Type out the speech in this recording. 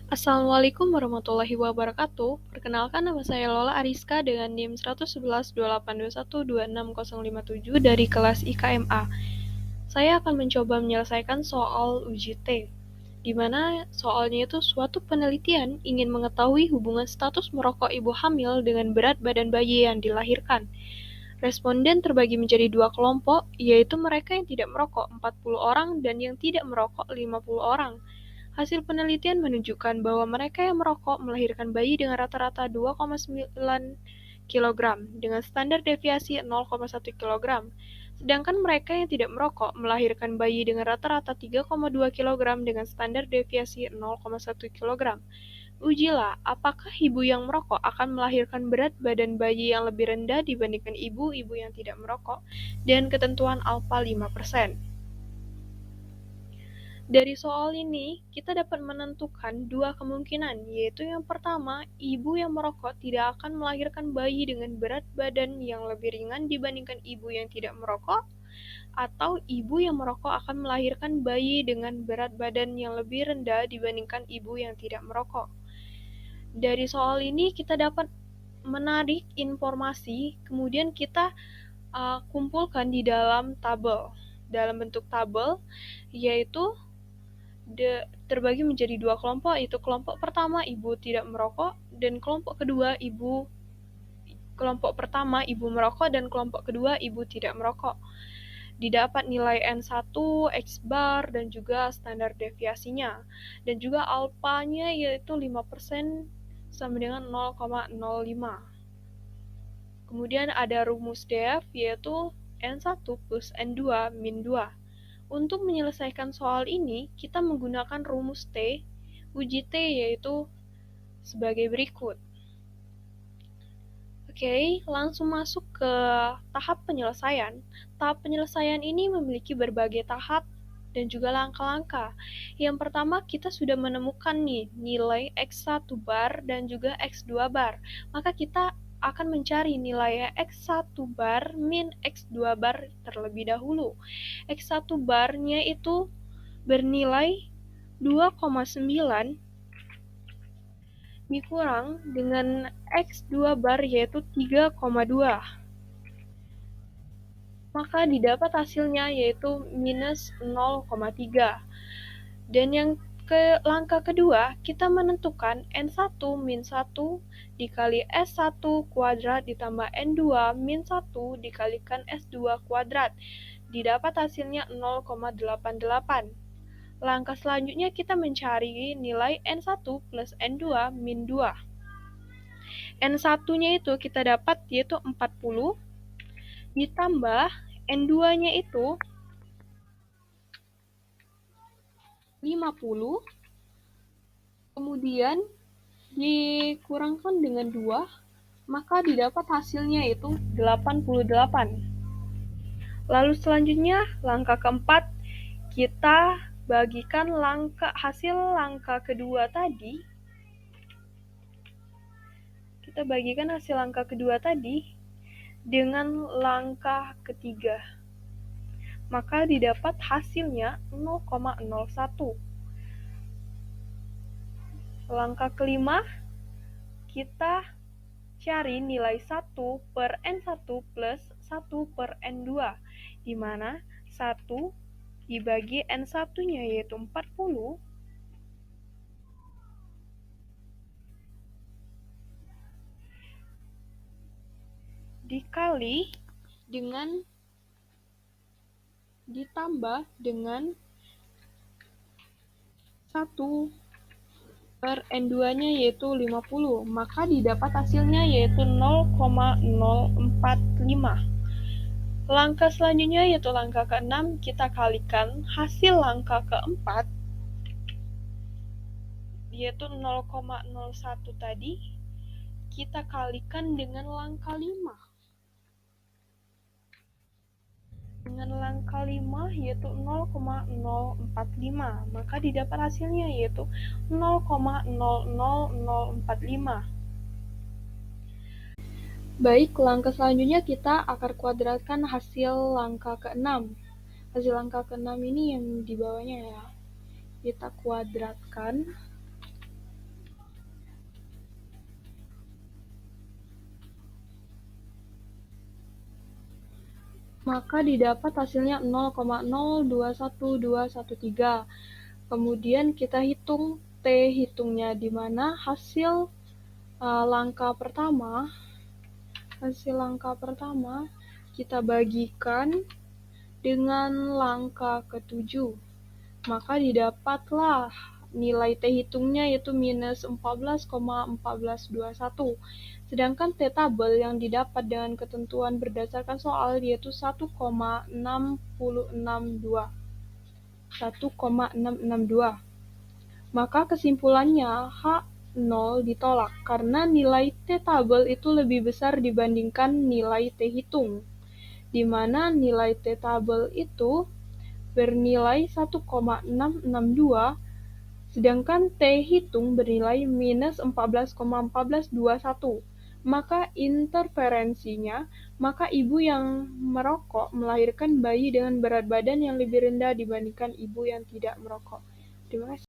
Assalamualaikum warahmatullahi wabarakatuh. Perkenalkan, nama saya Lola Ariska dengan NIM 1112821260057 dari kelas IKMA. Saya akan mencoba menyelesaikan soal uji T, di mana soalnya itu suatu penelitian ingin mengetahui hubungan status merokok ibu hamil dengan berat badan bayi yang dilahirkan. Responden terbagi menjadi dua kelompok, yaitu mereka yang tidak merokok 40 orang dan yang tidak merokok 50 orang. Hasil penelitian menunjukkan bahwa mereka yang merokok melahirkan bayi dengan rata-rata 2,9 kg dengan standar deviasi 0,1 kg, sedangkan mereka yang tidak merokok melahirkan bayi dengan rata-rata 3,2 kg dengan standar deviasi 0,1 kg. Ujilah, apakah ibu yang merokok akan melahirkan berat badan bayi yang lebih rendah dibandingkan ibu-ibu yang tidak merokok, dan ketentuan alfa 5%. Dari soal ini, kita dapat menentukan dua kemungkinan, yaitu yang pertama, ibu yang merokok tidak akan melahirkan bayi dengan berat badan yang lebih ringan dibandingkan ibu yang tidak merokok, atau ibu yang merokok akan melahirkan bayi dengan berat badan yang lebih rendah dibandingkan ibu yang tidak merokok. Dari soal ini, kita dapat menarik informasi, kemudian kita kumpulkan di dalam tabel. Dalam bentuk tabel, yaitu terbagi menjadi dua kelompok, yaitu kelompok pertama ibu tidak merokok dan kelompok kedua ibu merokok dan kelompok kedua ibu tidak merokok. Didapat nilai N1, X bar, dan juga standar deviasinya. Dan juga alfanya yaitu 5% sama dengan 0,05. Kemudian ada rumus DF yaitu N1 plus N2 min 2. Untuk menyelesaikan soal ini, kita menggunakan rumus T, uji T yaitu sebagai berikut. Oke, langsung masuk ke tahap penyelesaian. Tahap penyelesaian ini memiliki berbagai tahap dan juga langkah-langkah. Yang pertama, kita sudah menemukan nih nilai X1 bar dan juga X2 bar. Maka kita akan mencari nilai X1 bar min X2 bar terlebih dahulu. X1 barnya itu bernilai 2,9 dikurang dengan X2 bar yaitu 3,2. Maka didapat hasilnya yaitu minus 0,3. Dan yang langkah kedua, kita menentukan N1 min 1 dikali S1 kuadrat ditambah N2 min 1 dikalikan S2 kuadrat. Didapat hasilnya 0,88. Langkah selanjutnya kita mencari nilai N1 plus N2 min 2. N1-nya itu kita dapat yaitu 40 ditambah N2-nya itu 50, kemudian dikurangkan dengan 2, maka didapat hasilnya itu 88. Lalu selanjutnya, langkah keempat, kita bagikan hasil langkah kedua tadi. Kita bagikan hasil langkah kedua tadi dengan langkah ketiga. Maka didapat hasilnya 0,01. Langkah kelima, kita cari nilai 1 per N1 plus 1 per N2, di mana 1 dibagi N1-nya yaitu 40, dikali dengan ditambah dengan 1 per N2-nya yaitu 50, maka didapat hasilnya yaitu 0,045. Langkah selanjutnya yaitu langkah ke-6, kita kalikan hasil langkah keempat yaitu 0,01 tadi, kita kalikan dengan langkah 5. Dengan langkah 5 yaitu 0,045, maka didapat hasilnya yaitu 0,00045. Baik, langkah selanjutnya kita akar kuadratkan hasil langkah ke-6. Hasil langkah ke-6 ini yang di bawahnya ya. Kita kuadratkan. maka didapat hasilnya 0,021213. Kemudian kita hitung T hitungnya, di mana hasil langkah pertama kita bagikan dengan langkah ketujuh, maka didapatlah nilai T hitungnya yaitu minus 14,1421. Sedangkan T tabel yang didapat dengan ketentuan berdasarkan soal yaitu 1,662. Maka kesimpulannya H0 ditolak karena nilai T tabel itu lebih besar dibandingkan nilai T hitung, di mana nilai T tabel itu bernilai 1,662, sedangkan T hitung bernilai minus 14,1421. Maka interferensinya, maka ibu yang merokok melahirkan bayi dengan berat badan yang lebih rendah dibandingkan ibu yang tidak merokok. Terima kasih.